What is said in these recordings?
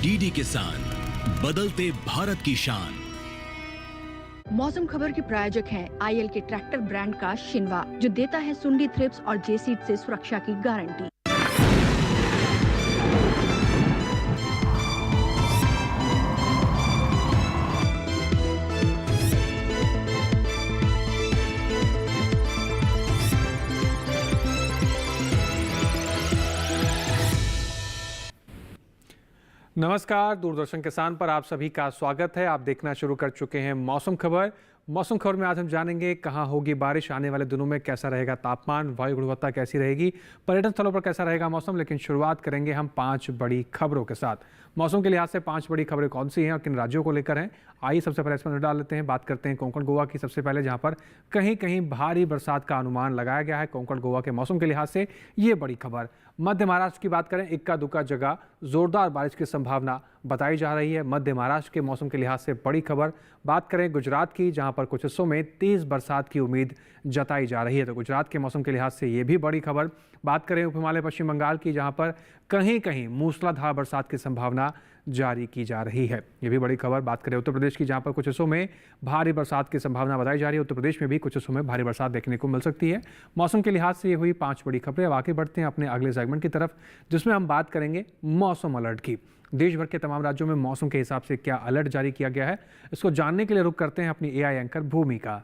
DD किसान, बदलते भारत की शान। मौसम खबर के प्रायोजक हैं आईएल के ट्रैक्टर ब्रांड का शिनवा, जो देता है सुंडी, थ्रिप्स और जेसीड से सुरक्षा की गारंटी। नमस्कार, दूरदर्शन किसान पर आप सभी का स्वागत है। आप देखना शुरू कर चुके हैं मौसम खबर। मौसम खबर में आज हम जानेंगे कहां होगी बारिश, आने वाले दिनों में कैसा रहेगा तापमान, वायु गुणवत्ता कैसी रहेगी, पर्यटन स्थलों पर कैसा रहेगा मौसम। लेकिन शुरुआत करेंगे हम 5 बड़ी खबरों के साथ। मौसम के लिहाज से 5 बड़ी खबरें कौन सी हैं और किन राज्यों को लेकर हैं, आइए सबसे पहले इस पर नजर डाल लेते हैं। बात करते हैं कोंकण गोवा की सबसे पहले, जहां पर कहीं कहीं भारी बरसात का अनुमान लगाया गया है। कोंकण गोवा के मौसम के लिहाज से ये बड़ी खबर। मध्य महाराष्ट्र की बात करें, इक्का दुक्का जगह जोरदार बारिश की संभावना बताई जा रही है। मध्य महाराष्ट्र के मौसम के लिहाज से बड़ी खबर। बात करें गुजरात की, जहां पर कुछ हिस्सों में तेज बरसात की उम्मीद जताई जा रही है, तो गुजरात के मौसम के लिहाज से ये भी बड़ी खबर। बात करें उप हिमालय पश्चिम बंगाल की, जहां पर कहीं कहीं मूसलाधार बरसात की संभावना जारी की जा रही है, ये भी बड़ी खबर। बात करें उत्तर प्रदेश की, जहां पर कुछ हिस्सों में भारी बरसात की संभावना बताई जा रही है। उत्तर प्रदेश में भी कुछ हिस्सों में भारी बरसात देखने को मिल सकती है। मौसम के लिहाज से ये हुई 5 बड़ी खबरें। अब आगे बढ़ते हैं अपने अगले सेगमेंट की तरफ, जिसमें हम बात करेंगे मौसम अलर्ट की। देश भर के तमाम राज्यों में मौसम के हिसाब से क्या अलर्ट जारी किया गया है, इसको जानने के लिए रुक करते हैं अपनी एआई एंकर भूमि का।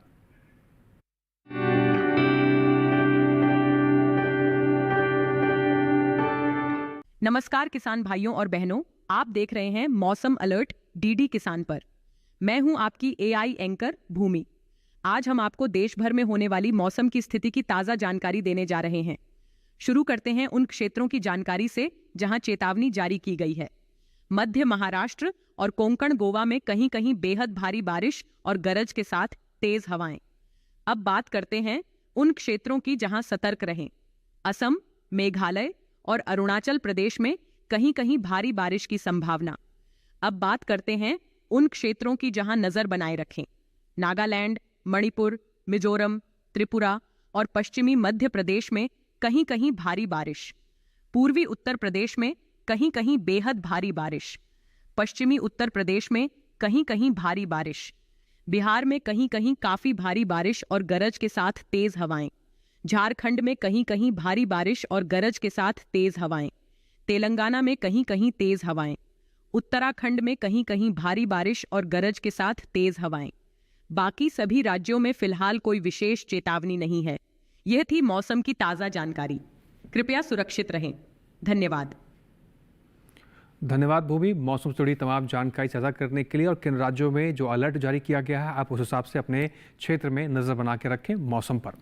नमस्कार किसान भाइयों और बहनों, आप देख रहे हैं मौसम अलर्ट डीडी किसान पर। मैं हूं आपकी एआई एंकर भूमि। आज हम आपको देश भर में होने वाली मौसम की स्थिति की ताजा जानकारी देने जा रहे हैं। शुरू करते हैं उन क्षेत्रों की जानकारी से जहां चेतावनी जारी की गई है। मध्य महाराष्ट्र और कोंकण गोवा में कहीं कहीं बेहद भारी बारिश और गरज के साथ तेज हवाएं। अब बात करते हैं उन क्षेत्रों की जहां सतर्क रहें। असम, मेघालय और अरुणाचल प्रदेश में कहीं कहीं भारी बारिश की संभावना। अब बात करते हैं उन क्षेत्रों की जहां नजर बनाए रखें। नागालैंड, मणिपुर, मिजोरम, त्रिपुरा और पश्चिमी मध्य प्रदेश में कहीं कहीं भारी बारिश। पूर्वी उत्तर प्रदेश में कहीं कहीं बेहद भारी बारिश। पश्चिमी उत्तर प्रदेश में कहीं कहीं भारी बारिश। बिहार में कहीं कहीं काफी भारी बारिश और गरज के साथ तेज हवाएं। झारखंड में कहीं कहीं भारी बारिश और गरज के साथ तेज हवाएं। तेलंगाना में कहीं कहीं तेज हवाएं। उत्तराखंड में कहीं कहीं भारी बारिश और गरज के साथ तेज हवाएं। बाकी सभी राज्यों में फिलहाल कोई विशेष चेतावनी नहीं है। यह थी मौसम की ताजा जानकारी। कृपया सुरक्षित रहें। धन्यवाद। धन्यवाद भूमि, मौसम से जुड़ी तमाम जानकारी साझा करने के लिए। और किन राज्यों में जो अलर्ट जारी किया गया है, आप उस हिसाब से अपने क्षेत्र में नज़र बना के रखें मौसम पर।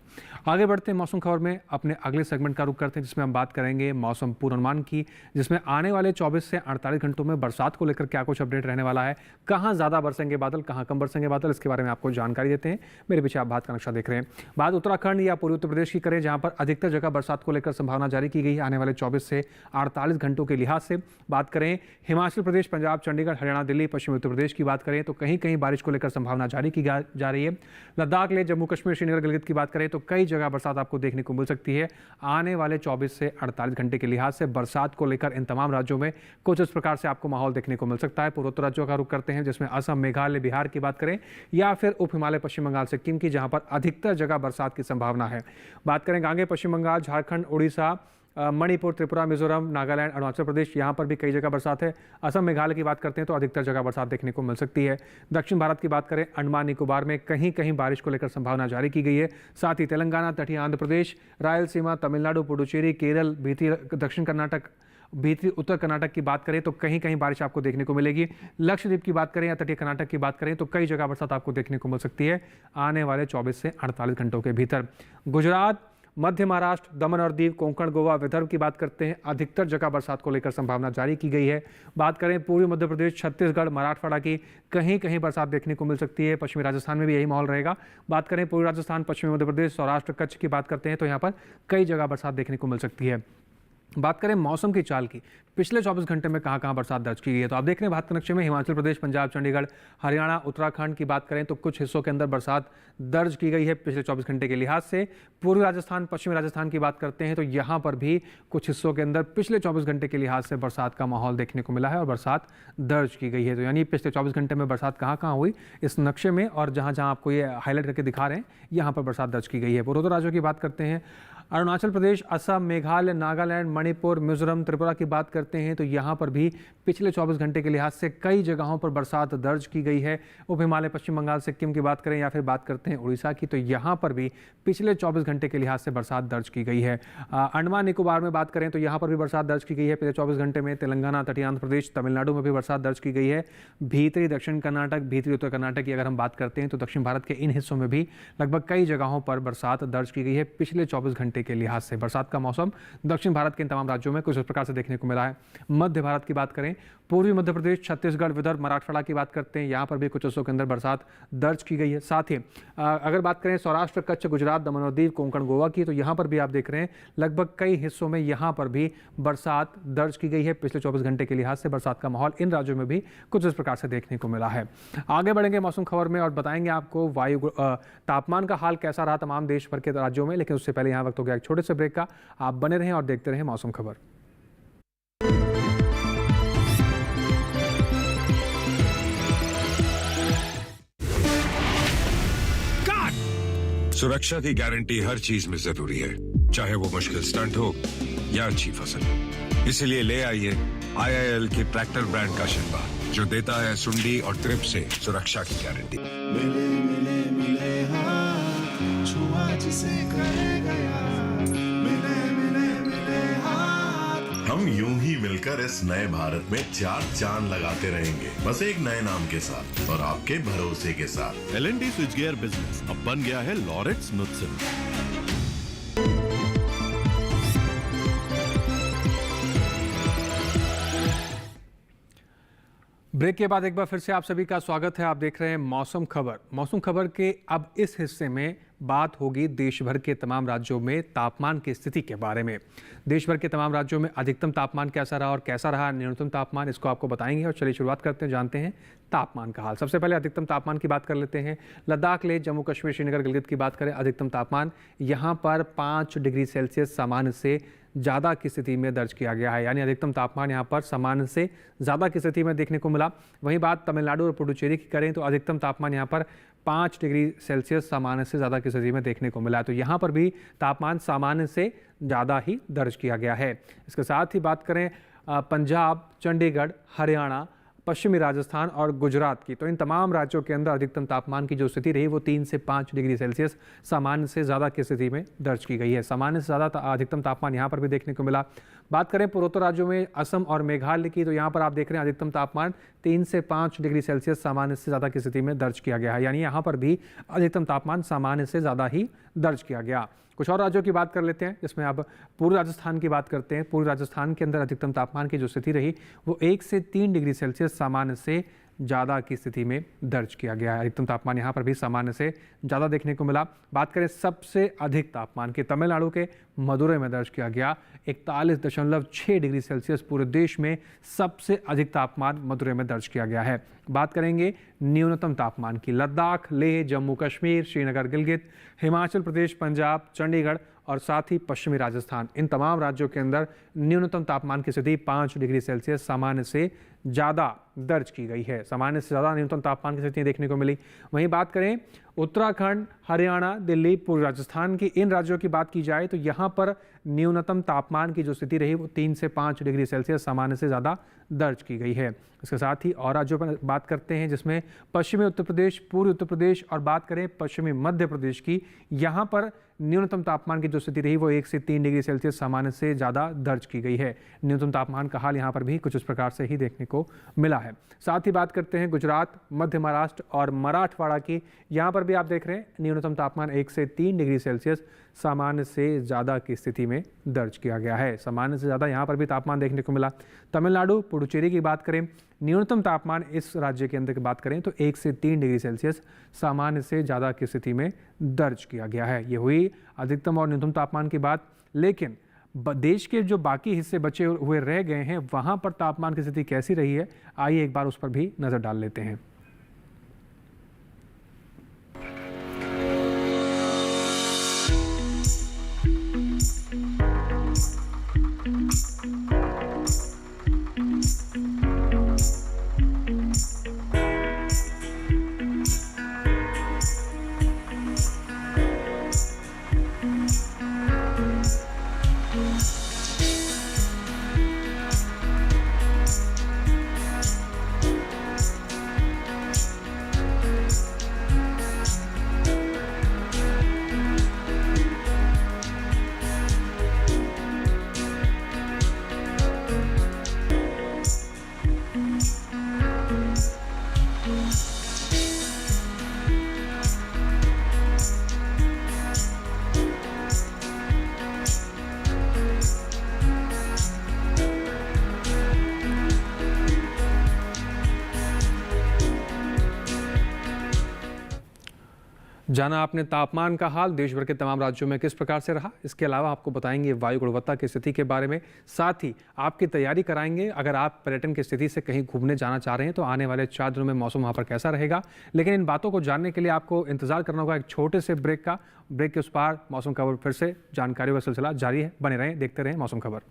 आगे बढ़ते हैं मौसम खबर में, अपने अगले सेगमेंट का रुख करते हैं, जिसमें हम बात करेंगे मौसम पूर्वानुमान की, जिसमें आने वाले 24 से 48 घंटों में बरसात को लेकर क्या कुछ अपडेट रहने वाला है, कहाँ ज़्यादा बरसेंगे बादल, कहाँ कम बरसेंगे बादल, इसके बारे में आपको जानकारी देते हैं। मेरे पीछे आप भारत का नक्शा देख रहे हैं। बात उत्तराखंड या पूर्वी उत्तर प्रदेश की करें, जहाँ पर अधिकतर जगह बरसात को लेकर संभावना जारी की गई है आने वाले 24 से 48 घंटों के लिहाज से। बात करें हिमाचल प्रदेश, पंजाब, चंडीगढ़, हरियाणा, दिल्ली, पश्चिमी उत्तर प्रदेश की बात करें तो कहीं कहीं बारिश को लेकर संभावना जारी की जा रही है। लद्दाख ले, जम्मू कश्मीर, श्रीनगर, गिलगित की बात करें तो कई जगह बरसात आपको देखने को मिल सकती है आने वाले 24 से 48 घंटे के लिहाज से। बरसात को लेकर इन तमाम राज्यों में कुछ इस प्रकार से आपको माहौल देखने को मिल सकता है। पूर्वोत्तर राज्यों का रुख करते हैं, जिसमें असम, मेघालय, बिहार की बात करें या फिर उप हिमालय पश्चिम बंगाल, सिक्किम की, जहां पर अधिकतर जगह बरसात की संभावना है। बात करें आगे पश्चिम बंगाल, झारखंड, उड़ीसा, मणिपुर, त्रिपुरा, मिजोरम, नागालैंड, अरुणाचल प्रदेश, यहाँ पर भी कई जगह बरसात है। असम, मेघालय की बात करते हैं तो अधिकतर जगह बरसात देखने को मिल सकती है। दक्षिण भारत की बात करें, अंडमान निकोबार में कहीं कहीं बारिश को लेकर संभावना जारी की गई है। साथ ही तेलंगाना, तटीय आंध्र प्रदेश, रायलसीमा, तमिलनाडु, पुडुचेरी, केरल, भीतरी दक्षिण कर्नाटक, भीतरी उत्तर कर्नाटक की बात करें तो कहीं कहीं बारिश आपको देखने को मिलेगी। लक्षद्वीप की बात करें या तटीय कर्नाटक की बात करें तो कई जगह बरसात आपको देखने को मिल सकती है आने वाले 24 से 48 घंटों के भीतर। गुजरात, मध्य महाराष्ट्र, दमन और दीव, कोंकण गोवा, विदर्भ की बात करते हैं, अधिकतर जगह बरसात को लेकर संभावना जारी की गई है। बात करें पूर्वी मध्य प्रदेश, छत्तीसगढ़, मराठवाड़ा की, कहीं कहीं बरसात देखने को मिल सकती है। पश्चिमी राजस्थान में भी यही माहौल रहेगा। बात करें पूर्वी राजस्थान, पश्चिमी मध्य प्रदेश, सौराष्ट्र, कच्छ की बात करते हैं तो यहाँ पर कई जगह बरसात देखने को मिल सकती है। बात करें मौसम की चाल की, पिछले 24 घंटे में कहां बरसात दर्ज की गई है तो आप देख रहे हैं भारत के नक्शे में हिमाचल प्रदेश, पंजाब, चंडीगढ़, हरियाणा, उत्तराखंड की बात करें तो कुछ हिस्सों के अंदर बरसात दर्ज की गई है पिछले 24 घंटे के लिहाज से। पूर्वी राजस्थान, पश्चिमी राजस्थान की बात करते हैं तो यहाँ पर भी कुछ हिस्सों के अंदर पिछले 24 घंटे के लिहाज से बरसात का माहौल देखने को मिला है और बरसात दर्ज की गई है। तो यानी पिछले 24 घंटे में बरसात कहाँ हुई इस नक्शे में, और जहाँ जहाँ आपको ये हाईलाइट करके दिखा रहे हैं यहाँ पर बरसात दर्ज की गई है। पूर्वोत्तर राज्यों की बात करते हैं, अरुणाचल प्रदेश, असम, मेघालय, नागालैंड, मणिपुर, मिजोरम, त्रिपुरा की बात करते हैं तो यहाँ पर भी पिछले 24 घंटे के लिहाज से कई जगहों पर बरसात दर्ज की गई है। उप हिमालय, पश्चिम बंगाल, सिक्किम की बात करें या फिर बात करते हैं उड़ीसा की तो यहाँ पर भी पिछले 24 घंटे के लिहाज से बरसात दर्ज की गई है। अंडमान निकोबार में बात करें तो यहाँ पर भी बरसात दर्ज की गई है पिछले 24 घंटे में। तेलंगाना, तटीय आंध्र प्रदेश, तमिलनाडु में भी बरसात दर्ज की गई है। भीतरी दक्षिण कर्नाटक, भीतरी उत्तर कर्नाटक की अगर हम बात करते हैं तो दक्षिण भारत के इन हिस्सों में भी लगभग कई जगहों पर बरसात दर्ज की गई है पिछले 24 घंटे के लिहाज से। बरसात का मौसम दक्षिण भारत के इन तमाम राज्यों में कुछ इस प्रकार से देखने को मिला है। मध्य भारत की बात करें, पूर्वी मध्य प्रदेश, छत्तीसगढ़, विदर्भ, मराठवाड़ा की बात करते हैं, यहाँ पर भी कुछ हिस्सों के अंदर बरसात दर्ज की गई है। साथ ही अगर बात करें सौराष्ट्र, कच्छ, गुजरात, दमन और दीव, कोंकण, गोवा की तो यहाँ पर भी आप देख रहे हैं लगभग कई हिस्सों में यहाँ पर भी बरसात दर्ज की गई है। पिछले 24 घंटे के लिहाज से बरसात का माहौल इन राज्यों में भी कुछ इस प्रकार से देखने को मिला है। आगे बढ़ेंगे मौसम खबर में और बताएंगे आपको तापमान का हाल कैसा रहा तमाम देश भर के राज्यों में, लेकिन उससे पहले यहाँ वक्त हो गया एक छोटे से ब्रेक का। आप बने रहें और देखते रहें मौसम खबर। सुरक्षा की गारंटी हर चीज में जरूरी है, चाहे वो मुश्किल स्टंट हो या अच्छी फसल। इसीलिए ले आइए IIL के ट्रैक्टर ब्रांड का शिनवा, जो देता है सुंडी और ट्रिप से सुरक्षा की गारंटी। मिले मिले मिले हाँ, छुआ जिसे करे गया, मिले मिले मिले हाँ। हम यूं ही मिलकर इस नए भारत में 4 चांद लगाते रहेंगे, बस एक नए नाम के साथ और आपके भरोसे के साथ। L&T स्विच गियर बिजनेस अब बन गया है लॉरेट्स नुत्सन। ब्रेक के बाद एक बार फिर से आप सभी का स्वागत है। आप देख रहे हैं मौसम खबर। मौसम खबर के अब इस हिस्से में बात होगी देश भर के तमाम राज्यों में तापमान की स्थिति के बारे में। देश भर के तमाम राज्यों में अधिकतम तापमान कैसा रहा और कैसा रहा न्यूनतम तापमान, इसको आपको बताएंगे। और चलिए शुरुआत करते हैं, जानते हैं तापमान का हाल। सबसे पहले अधिकतम तापमान की बात कर लेते हैं। लद्दाख, लेह, जम्मू कश्मीर, श्रीनगर, गिलगित की बात करें, अधिकतम तापमान यहाँ पर 5 डिग्री सेल्सियस सामान्य से ज़्यादा की स्थिति में दर्ज किया गया है, यानी अधिकतम तापमान यहाँ पर सामान्य से ज़्यादा की स्थिति में देखने को मिला। वहीं बात तमिलनाडु और पुडुचेरी की करें तो अधिकतम तापमान यहाँ पर 5 डिग्री सेल्सियस सामान्य से ज़्यादा की स्थिति में देखने को मिला। तो यहाँ पर भी तापमान सामान्य से ज़्यादा ही दर्ज किया गया है। इसके साथ ही बात करें पंजाब, चंडीगढ़, हरियाणा, पश्चिमी राजस्थान और गुजरात की, तो इन तमाम राज्यों के अंदर अधिकतम तापमान की जो स्थिति रही वो 3 से 5 डिग्री सेल्सियस सामान्य से ज़्यादा की स्थिति में दर्ज की गई है। सामान्य से ज़्यादा अधिकतम तापमान यहाँ पर भी देखने को मिला। बात करें पूर्वोत्तर राज्यों में असम और मेघालय की, तो यहाँ पर आप देख रहे हैं अधिकतम तापमान 3 से 5 डिग्री सेल्सियस सामान्य से ज़्यादा की स्थिति में दर्ज किया गया है, यानी यहाँ पर भी अधिकतम तापमान सामान्य से ज़्यादा ही दर्ज किया गया। कुछ और राज्यों की बात कर लेते हैं, जिसमें अब पूर्वी राजस्थान की बात करते हैं। पूर्वी राजस्थान के अंदर अधिकतम तापमान की जो स्थिति रही वो 1 से 3 डिग्री सेल्सियस सामान्य से ज़्यादा की स्थिति में दर्ज किया गया है। अधिकतम तापमान यहाँ पर भी सामान्य से ज़्यादा देखने को मिला। बात करें सबसे अधिक तापमान की, तमिलनाडु के मदुरै में दर्ज किया गया 41.6 डिग्री सेल्सियस। पूरे देश में सबसे अधिक तापमान मदुरै में दर्ज किया गया है। बात करेंगे न्यूनतम तापमान की, लद्दाख, लेह, जम्मू कश्मीर, श्रीनगर, गिलगित, हिमाचल प्रदेश, पंजाब, चंडीगढ़ और साथ ही पश्चिमी राजस्थान, इन तमाम राज्यों के अंदर न्यूनतम तापमान की स्थिति 5 डिग्री सेल्सियस सामान्य से ज़्यादा दर्ज की गई है। सामान्य से ज़्यादा न्यूनतम तापमान की स्थिति देखने को मिली। वहीं बात करें उत्तराखंड, हरियाणा, दिल्ली, पूर्वी राजस्थान की, इन राज्यों की बात की जाए तो यहाँ पर न्यूनतम तापमान की जो स्थिति रही वो 3 से 5 डिग्री सेल्सियस सामान्य से ज़्यादा दर्ज की गई है। इसके साथ ही और राज्यों पर बात करते हैं, जिसमें पश्चिमी उत्तर प्रदेश, पूर्वी उत्तर प्रदेश और बात करें पश्चिमी मध्य प्रदेश की, यहाँ पर न्यूनतम तापमान की जो स्थिति रही वो 1 से 3 डिग्री सेल्सियस सामान्य से ज़्यादा दर्ज की गई है। न्यूनतम तापमान का हाल यहाँ पर भी कुछ इस प्रकार से ही देखने को मिला है। साथ ही बात करते हैं गुजरात, मध्य महाराष्ट्र और मराठवाड़ा की, यहाँ पर भी आप देख रहे हैं न्यूनतम तापमान 1 से 3 डिग्री सेल्सियस सामान्य से ज़्यादा की स्थिति में दर्ज किया गया है। सामान्य से ज़्यादा यहाँ पर भी तापमान देखने को मिला। तमिलनाडु, पुडुचेरी की बात करें, न्यूनतम तापमान इस राज्य के अंदर की बात करें तो 1 से 3 डिग्री सेल्सियस सामान्य से ज़्यादा की स्थिति में दर्ज किया गया है। ये हुई अधिकतम और न्यूनतम तापमान की बात। लेकिन देश के जो बाकी हिस्से बचे हुए रह गए हैं वहाँ पर तापमान की स्थिति कैसी रही है, आइए एक बार उस पर भी नज़र डाल लेते हैं। जाना आपने तापमान का हाल देश भर के तमाम राज्यों में किस प्रकार से रहा। इसके अलावा आपको बताएंगे वायु गुणवत्ता की स्थिति के बारे में, साथ ही आपकी तैयारी कराएंगे। अगर आप पर्यटन की स्थिति से कहीं घूमने जाना चाह रहे हैं तो आने वाले 4 दिनों में मौसम वहाँ पर कैसा रहेगा। लेकिन इन बातों को जानने के लिए आपको इंतजार करना होगा एक छोटे से ब्रेक का। ब्रेक के उस पार मौसम खबर फिर से जानकारियों का सिलसिला जारी है। बने रहें, देखते रहें मौसम खबर।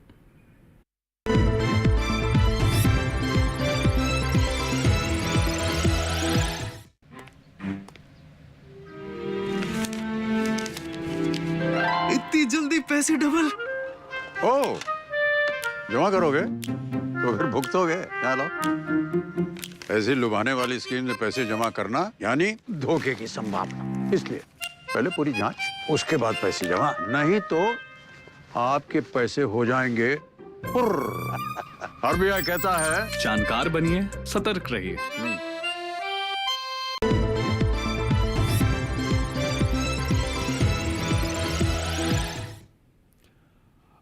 इतनी जल्दी पैसे डबल? ओ, जमा करोगे तो फिर भुगतोगे। यहाँ लो, ऐसी लुभाने वाली स्कीम में पैसे जमा करना यानी धोखे की संभावना, इसलिए पहले पूरी जांच, उसके बाद पैसे जमा, नहीं तो आपके पैसे हो जाएंगे आरबीआई कहता है जानकार बनिए, सतर्क रहिए।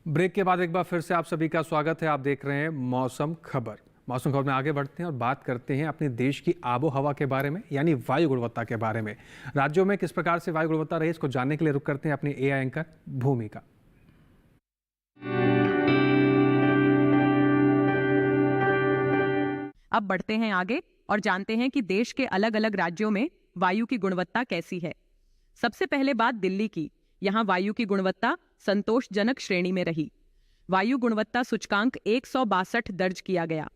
ब्रेक के बाद एक बार फिर से आप सभी का स्वागत है। आप देख रहे हैं मौसम खबर। मौसम खबर में आगे बढ़ते हैं और बात करते हैं अपने देश की आबो हवा के बारे में, यानी वायु गुणवत्ता के बारे में। राज्यों में किस प्रकार से वायु गुणवत्ता रही, इसको जानने के लिए रुक करते हैं अपने एआई एंकर भूमि का। अब बढ़ते हैं आगे और जानते हैं कि देश के अलग अलग राज्यों में वायु की गुणवत्ता कैसी है। सबसे पहले बात दिल्ली की। यहाँ वायु की गुणवत्ता संतोषजनक श्रेणी में रही। वायु गुणवत्ता सूचकांक 162 दर्ज किया गया।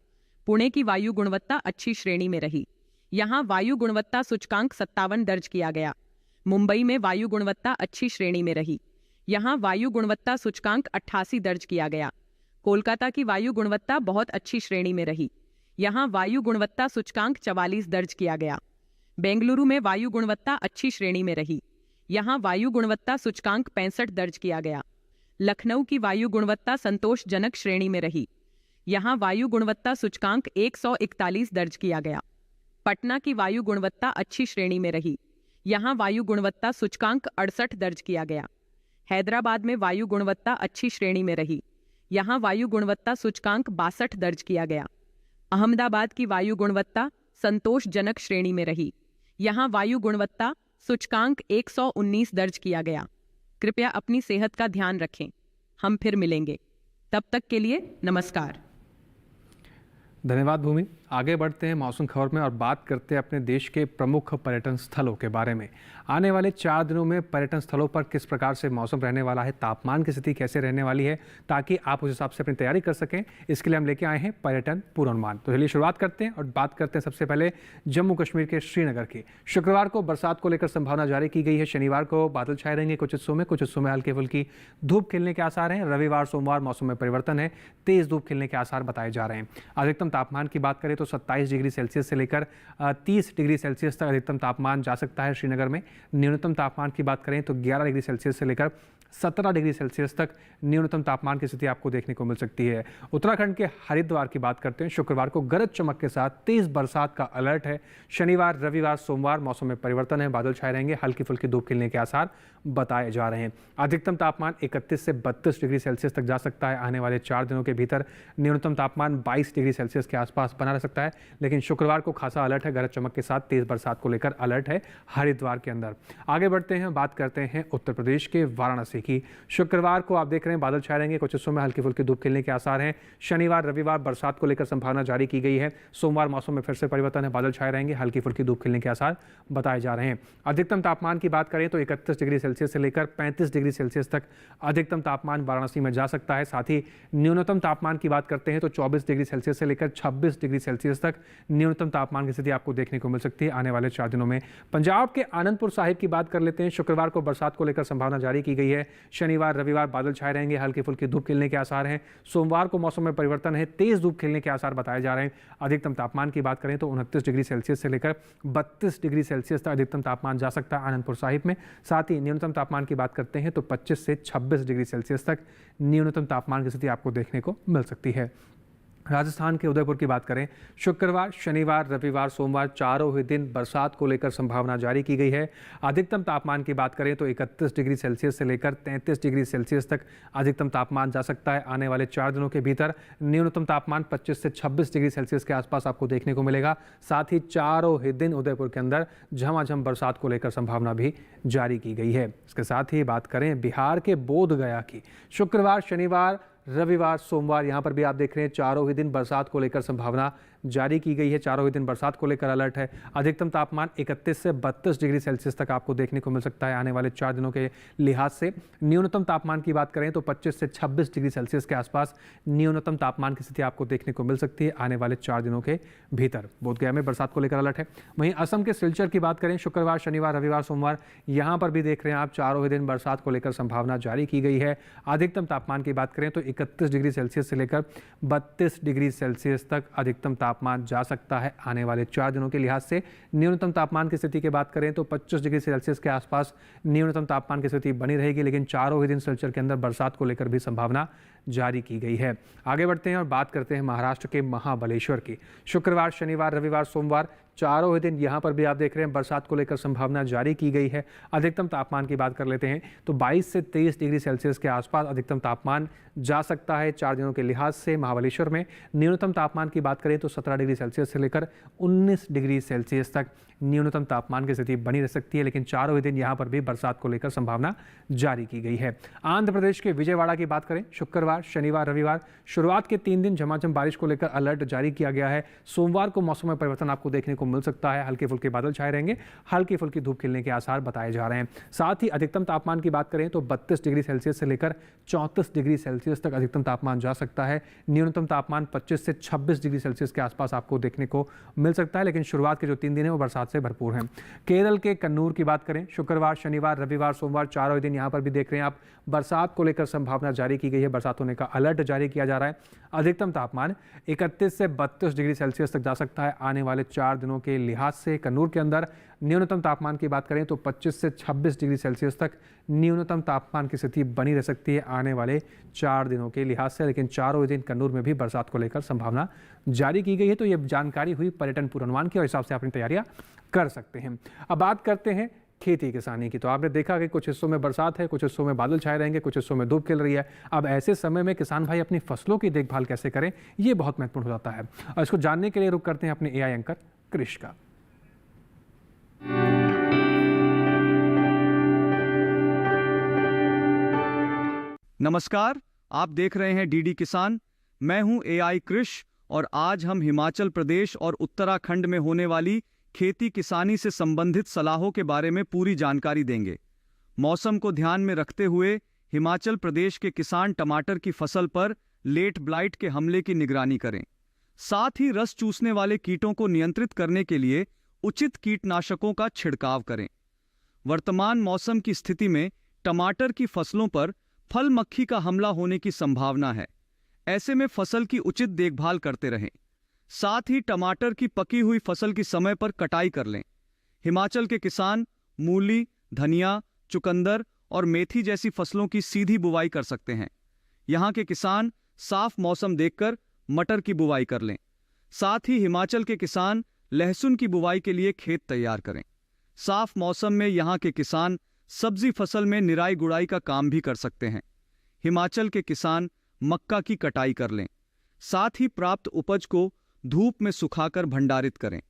पुणे की वायु गुणवत्ता अच्छी श्रेणी में रही। यहाँ वायु गुणवत्ता सूचकांक 57 दर्ज किया गया। मुंबई में वायु गुणवत्ता अच्छी श्रेणी में रही। यहाँ वायु गुणवत्ता सूचकांक 88 दर्ज किया गया। कोलकाता की वायु गुणवत्ता बहुत अच्छी श्रेणी में रही। यहाँ वायु गुणवत्ता सूचकांक 44 दर्ज किया गया। बेंगलुरु में वायु गुणवत्ता अच्छी श्रेणी में रही। यहाँ वायु गुणवत्ता सूचकांक 65 दर्ज किया गया। लखनऊ की वायु गुणवत्ता संतोषजनक श्रेणी में रही। यहाँ वायु गुणवत्ता सूचकांक 141 दर्ज किया गया। पटना की वायु गुणवत्ता अच्छी श्रेणी में रही। यहाँ वायु गुणवत्ता सूचकांक 68 दर्ज किया गया। हैदराबाद में वायु गुणवत्ता अच्छी श्रेणी में रही। यहाँ वायु गुणवत्ता सूचकांक 62 दर्ज किया गया। अहमदाबाद की वायु गुणवत्ता संतोषजनक श्रेणी में रही। यहाँ वायु गुणवत्ता सूचकांक 119 दर्ज किया गया। कृपया अपनी सेहत का ध्यान रखें। हम फिर मिलेंगे, तब तक के लिए नमस्कार। धन्यवाद भूमि। आगे बढ़ते हैं मौसम खबर में और बात करते हैं अपने देश के प्रमुख पर्यटन स्थलों के बारे में। आने वाले 4 दिनों में पर्यटन स्थलों पर किस प्रकार से मौसम रहने वाला है, तापमान की स्थिति कैसे रहने वाली है, ताकि आप उस हिसाब से अपनी तैयारी कर सकें, इसके लिए हम लेके आए हैं पर्यटन पूर्वानुमान। तो चलिए शुरुआत करते हैं और बात करते हैं सबसे पहले जम्मू कश्मीर के श्रीनगर की। शुक्रवार को बरसात को लेकर संभावना जारी की गई है। शनिवार को बादल छाए रहेंगे कुछ हिस्सों में हल्के फुल्की धूप खिलने के आसार हैं। रविवार सोमवार मौसम में परिवर्तन है, तेज धूप खिलने के आसार बताए जा रहे हैं। अधिकतम तापमान की बात करें तो 27 डिग्री सेल्सियस से लेकर 30 डिग्री सेल्सियस तक अधिकतम तापमान जा सकता है श्रीनगर में। न्यूनतम तापमान की बात करें तो 11 डिग्री सेल्सियस से लेकर 17 डिग्री सेल्सियस तक न्यूनतम तापमान की स्थिति आपको देखने को मिल सकती है। उत्तराखंड के हरिद्वार की बात करते हैं। शुक्रवार को गरज चमक के साथ तेज बरसात का अलर्ट है। शनिवार रविवार सोमवार मौसम में परिवर्तन है, बादल छाए रहेंगे, हल्की फुल्की धूप खिलने के आसार बताए जा रहे हैं। अधिकतम तापमान 31 से 32 डिग्री सेल्सियस तक जा सकता है आने वाले 4 दिनों के भीतर। न्यूनतम तापमान 22 डिग्री सेल्सियस के आसपास बना रह सकता है। लेकिन शुक्रवार को खासा अलर्ट है, गरज चमक के साथ तेज बरसात को लेकर अलर्ट है हरिद्वार के अंदर। आगे बढ़ते हैं, बात करते हैं उत्तर प्रदेश के वाराणसी की। शुक्रवार को आप देख रहे हैं बादल छाए रहेंगे, कुछ हिस्सों में हल्की फुल्की धूप खिलने के आसार हैं। शनिवार रविवार बरसात को लेकर संभावना जारी की गई है। सोमवार मौसम में फिर से परिवर्तन है, बादल छाए रहेंगे, हल्की फुल्की धूप खिलने के आसार बताए जा रहे हैं। अधिकतम तापमान की बात करें तो 31 डिग्री सेल्सियस से लेकर 35 डिग्री सेल्सियस तक अधिकतम तापमान वाराणसी में जा सकता है। साथ ही न्यूनतम तापमान की बात करते हैं तो 24 डिग्री सेल्सियस से लेकर 26 डिग्री सेल्सियस तक न्यूनतम तापमान की स्थिति आपको देखने को मिल सकती है आने वाले 4 दिनों में। पंजाब के आनंदपुर साहिब की बात कर लेते हैं। शुक्रवार को बरसात को लेकर संभावना जारी की गई है। शनिवार रविवार बादल छाए रहेंगे, हल्की फुल्की धूप खिलने के आसार हैं। सोमवार को मौसम में परिवर्तन है, तेज धूप खिलने के आसार बताए जा रहे हैं। अधिकतम तापमान की बात करें तो 29 डिग्री सेल्सियस से लेकर 32 डिग्री सेल्सियस तक अधिकतम तापमान जा सकता है आनंदपुर साहिब में। साथ ही न्यूनतम तापमान की बात करते हैं तो 25 से 26 डिग्री सेल्सियस तक न्यूनतम तापमान की स्थिति आपको देखने को मिल सकती है। राजस्थान के उदयपुर की बात करें, शुक्रवार शनिवार रविवार सोमवार चारों ही दिन बरसात को लेकर संभावना जारी की गई है। अधिकतम तापमान की बात करें तो 31 डिग्री सेल्सियस से लेकर 33 डिग्री सेल्सियस तक अधिकतम तापमान जा सकता है आने वाले 4 दिनों के भीतर। न्यूनतम तापमान 25 से 26 डिग्री सेल्सियस के आसपास आपको देखने को मिलेगा। साथ ही चारों ही दिन उदयपुर के अंदर झमाझम बरसात को लेकर संभावना भी जारी की गई है। इसके साथ ही बात करें बिहार के बोध गया की, शुक्रवार शनिवार रविवार सोमवार यहाँ पर भी आप देख रहे हैं चारों ही दिन बरसात को लेकर संभावना जारी की गई है। चारों ही दिन बरसात को लेकर अलर्ट है। अधिकतम तापमान 31 से 32 डिग्री सेल्सियस तक आपको देखने को मिल सकता है आने वाले 4 दिनों के लिहाज से। न्यूनतम तापमान की बात करें तो 25 से 26 डिग्री सेल्सियस के आसपास न्यूनतम तापमान की स्थिति आपको देखने को मिल सकती है आने वाले 4 दिनों के भीतर। बोधगया में बरसात को लेकर अलर्ट है। वहीं असम के सिलचर की बात करें, शुक्रवार शनिवार रविवार सोमवार यहाँ पर भी देख रहे हैं आप चारों ही दिन बरसात को लेकर संभावना जारी की गई है। अधिकतम तापमान की बात करें तो 31 डिग्री सेल्सियस से लेकर 32 डिग्री सेल्सियस तक अधिकतम तापमान जा सकता है आने वाले 4 दिनों के लिहाज से। न्यूनतम तापमान की स्थिति की बात करें तो 25 डिग्री सेल्सियस के आसपास न्यूनतम तापमान की स्थिति बनी रहेगी, लेकिन चारों ही दिन सिलचर के अंदर बरसात को लेकर भी संभावना जारी की गई है। आगे बढ़ते हैं और बात करते हैं महाराष्ट्र के महाबलेश्वर की। शुक्रवार शनिवार रविवार सोमवार चारों ही दिन यहाँ पर भी आप देख रहे हैं बरसात को लेकर संभावना जारी की गई है। अधिकतम तापमान की बात कर लेते हैं तो 22 से 23 डिग्री सेल्सियस के आसपास अधिकतम तापमान जा सकता है 4 दिनों के लिहाज से महाबलेश्वर में। न्यूनतम तापमान की बात करें तो 17 डिग्री सेल्सियस से लेकर 19 डिग्री सेल्सियस तक न्यूनतम तापमान की स्थिति बनी रह सकती है, लेकिन चारों ही दिन यहाँ पर भी बरसात को लेकर संभावना जारी की गई है। आंध्र प्रदेश के विजयवाड़ा की बात करें, शुक्रवार शनिवार रविवार शुरुआत के 3 दिन झमाझम बारिश को लेकर अलर्ट जारी किया गया है। सोमवार को मौसम में परिवर्तन आपको देखने को मिल सकता है, हल्के फुल्के बादल छाए रहेंगे, हल्की फुल्की धूप खिलने के आसार बताए जा रहे हैं। साथ ही अधिकतम तापमान की बात करें तो 32 डिग्री सेल्सियस से लेकर 34 डिग्री सेल्सियस तक अधिकतम तापमान जा सकता है। न्यूनतम तापमान 25 से 26 डिग्री सेल्सियस के आसपास आपको देखने को मिल सकता है, लेकिन शुरुआत के जो 3 दिन है वो बरसात से भरपूर हैं। केरल के कन्नूर की बात करें, शुक्रवार शनिवार रविवार सोमवार चारों दिन यहाँ पर भी देख रहे हैं आप बरसात को लेकर संभावना जारी की गई है। बरसात होने का अलर्ट जारी किया जा रहा है। अधिकतम तापमान 31 से 32 डिग्री सेल्सियस तक जा सकता है आने वाले 4 दिनों के लिहाज से कन्नूर के अंदर। न्यूनतम तापमान की बात करें तो 25 से 26 डिग्री सेल्सियस तक न्यूनतम तापमान की स्थिति बनी रह सकती है आने वाले 4 दिनों के लिहाज से, लेकिन चारों दिन कन्नूर में भी बरसात को लेकर संभावना जारी की गई है। तो ये जानकारी हुई पर्यटन पूर्वानुमान की और हिसाब से अपनी तैयारियां कर सकते हैं। अब बात करते हैं खेती किसानी की। तो आपने देखा कि कुछ हिस्सों में बरसात है, कुछ हिस्सों में बादल छाए रहेंगे, कुछ हिस्सों में धूप खिल रही है। अब ऐसे समय में किसान भाई अपनी फसलों की देखभाल कैसे करें, ये बहुत महत्वपूर्ण हो जाता है। और इसको जानने के लिए रुक करते हैं अपने एआई एंकर कृष का। नमस्कार, आप देख रहे हैं डीडी किसान। मैं हूं एआई कृष और आज हम हिमाचल प्रदेश और उत्तराखंड में होने वाली खेती किसानी से संबंधित सलाहों के बारे में पूरी जानकारी देंगे। मौसम को ध्यान में रखते हुए हिमाचल प्रदेश के किसान टमाटर की फसल पर लेट ब्लाइट के हमले की निगरानी करें। साथ ही रस चूसने वाले कीटों को नियंत्रित करने के लिए उचित कीटनाशकों का छिड़काव करें। वर्तमान मौसम की स्थिति में टमाटर की फसलों पर फल मक्खी का हमला होने की संभावना है। ऐसे में फसल की उचित देखभाल करते रहें। साथ ही टमाटर की पकी हुई फसल की समय पर कटाई कर लें। हिमाचल के किसान मूली, धनिया, चुकंदर और मेथी जैसी फसलों की सीधी बुवाई कर सकते हैं। यहाँ के किसान साफ मौसम देखकर मटर की बुवाई कर लें। साथ ही हिमाचल के किसान लहसुन की बुवाई के लिए खेत तैयार करें। साफ मौसम में यहाँ के किसान सब्जी फसल में निराई गुड़ाई का काम भी कर सकते हैं। हिमाचल के किसान मक्का की कटाई कर लें। साथ ही प्राप्त उपज को धूप में सुखाकर भंडारित करें।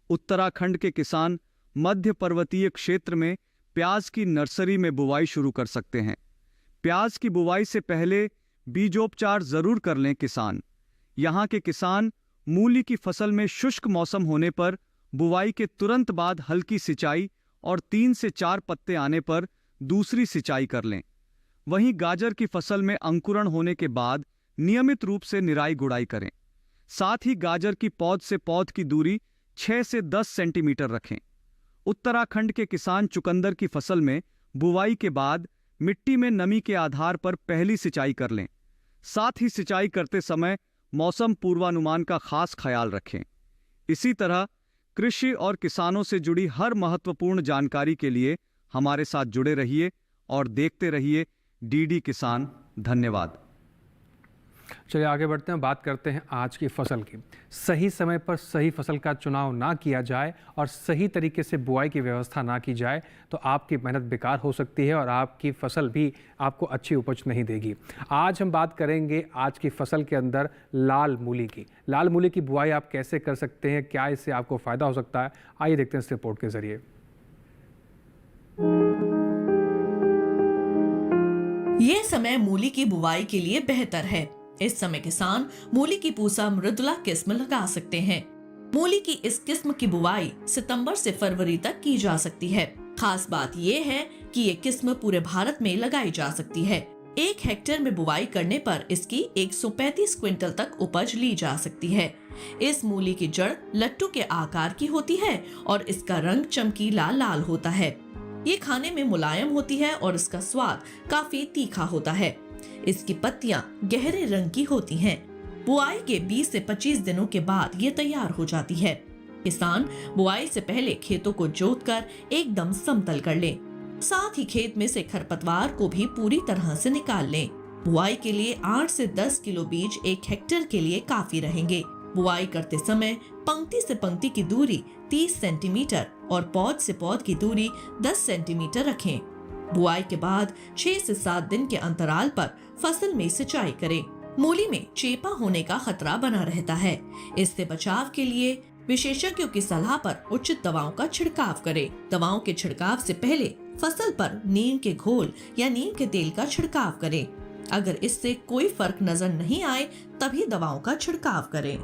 उत्तराखंड के किसान मध्य पर्वतीय क्षेत्र में प्याज की नर्सरी में बुवाई शुरू कर सकते हैं। प्याज की बुवाई से पहले बीजोपचार जरूर कर लें किसान। यहाँ के किसान मूली की फसल में शुष्क मौसम होने पर बुवाई के तुरंत बाद हल्की सिंचाई और 3 से 4 पत्ते आने पर दूसरी सिंचाई कर लें। वहीं गाजर की फसल में अंकुरण होने के बाद नियमित रूप से निराई गुड़ाई करें। साथ ही गाजर की पौध से पौध की दूरी 6 से 10 सेंटीमीटर रखें। उत्तराखंड के किसान चुकंदर की फसल में बुवाई के बाद मिट्टी में नमी के आधार पर पहली सिंचाई कर लें। साथ ही सिंचाई करते समय मौसम पूर्वानुमान का खास ख्याल रखें। इसी तरह कृषि और किसानों से जुड़ी हर महत्वपूर्ण जानकारी के लिए हमारे साथ जुड़े रहिए और देखते रहिए डीडी किसान। धन्यवाद। चलिए आगे बढ़ते हैं, बात करते हैं आज की फसल की। सही समय पर सही फसल का चुनाव ना किया जाए और सही तरीके से बुआई की व्यवस्था ना की जाए तो आपकी मेहनत बेकार हो सकती है और आपकी फसल भी आपको अच्छी उपज नहीं देगी। आज हम बात करेंगे आज की फसल के अंदर लाल मूली की। लाल मूली की बुआई आप कैसे कर सकते हैं, क्या इससे आपको फ़ायदा हो सकता है, आइए देखते हैं इस रिपोर्ट के ज़रिए। ये समय मूली की बुवाई के लिए बेहतर है। इस समय किसान मूली की पूसा मृदुला किस्म लगा सकते हैं। मूली की इस किस्म की बुवाई सितंबर से फरवरी तक की जा सकती है। खास बात ये है कि ये किस्म पूरे भारत में लगाई जा सकती है। 1 हेक्टेयर में बुवाई करने पर इसकी 135 क्विंटल तक उपज ली जा सकती है। इस मूली की जड़ लट्टू के आकार की होती है और इसका रंग चमकीला लाल होता है। ये खाने में मुलायम होती है और इसका स्वाद काफी तीखा होता है। इसकी पत्तियां गहरे रंग की होती हैं। बुआई के 20 से 25 दिनों के बाद ये तैयार हो जाती है। किसान बुआई से पहले खेतों को जोतकर एकदम समतल कर लें। साथ ही खेत में से खरपतवार को भी पूरी तरह से निकाल लें। बुआई के लिए 8 से 10 किलो बीज 1 हेक्टेयर के लिए काफी रहेंगे। बुआई करते समय पंक्ति से पंक्ति की दूरी 30 सेंटीमीटर और पौध से पौध की दूरी 10 सेंटीमीटर रखें। बुआई के बाद 6 से 7 दिन के अंतराल पर फसल में सिंचाई करें। मूली में चेपा होने का खतरा बना रहता है। इससे बचाव के लिए विशेषज्ञों की सलाह पर उचित दवाओं का छिड़काव करें। दवाओं के छिड़काव से पहले फसल पर नीम के घोल या नीम के तेल का छिड़काव करें। अगर इससे कोई फर्क नजर नहीं आए तभी दवाओं का छिड़काव करें।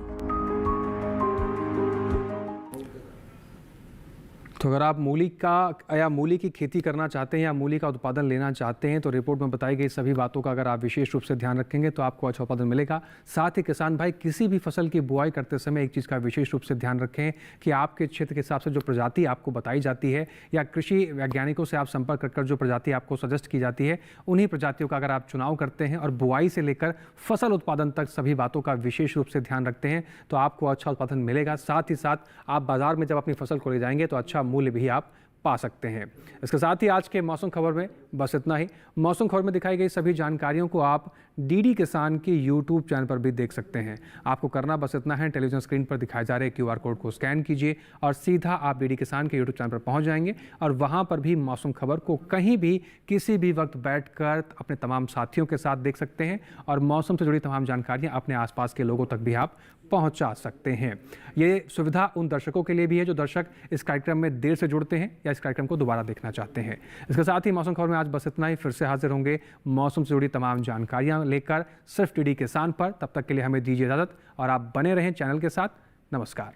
तो अगर आप मूली की खेती करना चाहते हैं या मूली का उत्पादन लेना चाहते हैं तो रिपोर्ट में बताई गई सभी बातों का अगर आप विशेष रूप से ध्यान रखेंगे तो आपको अच्छा उत्पादन मिलेगा। साथ ही किसान भाई किसी भी फसल की बुआई करते समय एक चीज़ का विशेष रूप से ध्यान रखें कि आपके क्षेत्र के हिसाब से जो प्रजाति आपको बताई जाती है या कृषि वैज्ञानिकों से आप संपर्क कर जो प्रजाति आपको सजेस्ट की जाती है उन्हीं प्रजातियों का अगर आप चुनाव करते हैं और बुआई से लेकर फसल उत्पादन तक सभी बातों का विशेष रूप से ध्यान रखते हैं तो आपको अच्छा उत्पादन मिलेगा। साथ ही साथ आप बाजार में जब अपनी फसल को ले जाएंगे तो अच्छा मूल्य भी आप पा सकते हैं। इसके साथ ही आज के मौसम खबर में बस इतना ही। मौसम खबर में दिखाई गई सभी जानकारियों को आप डीडी किसान के यूट्यूब चैनल पर भी देख सकते हैं। आपको करना बस इतना है, टेलीविजन स्क्रीन पर दिखाए जा रहे QR कोड को स्कैन कीजिए और सीधा आप डीडी किसान के यूट्यूब चैनल पर पहुंच जाएंगे और वहां पर भी मौसम खबर को कहीं भी किसी भी वक्त बैठकर अपने तमाम साथियों के साथ देख सकते हैं और मौसम से जुड़ी तमाम जानकारियां अपने आसपास के लोगों तक भी आप पहुंचा सकते हैं। ये सुविधा उन दर्शकों के लिए भी है जो दर्शक इस कार्यक्रम में देर से जुड़ते हैं या इस कार्यक्रम को दोबारा देखना चाहते हैं। इसके साथ ही मौसम खबर में आज बस इतना ही। फिर से हाजिर होंगे मौसम से जुड़ी तमाम जानकारियां लेकर सिर्फ डीडी किसान पर। तब तक के लिए हमें दीजिए इजाजत और आप बने रहें चैनल के साथ। नमस्कार।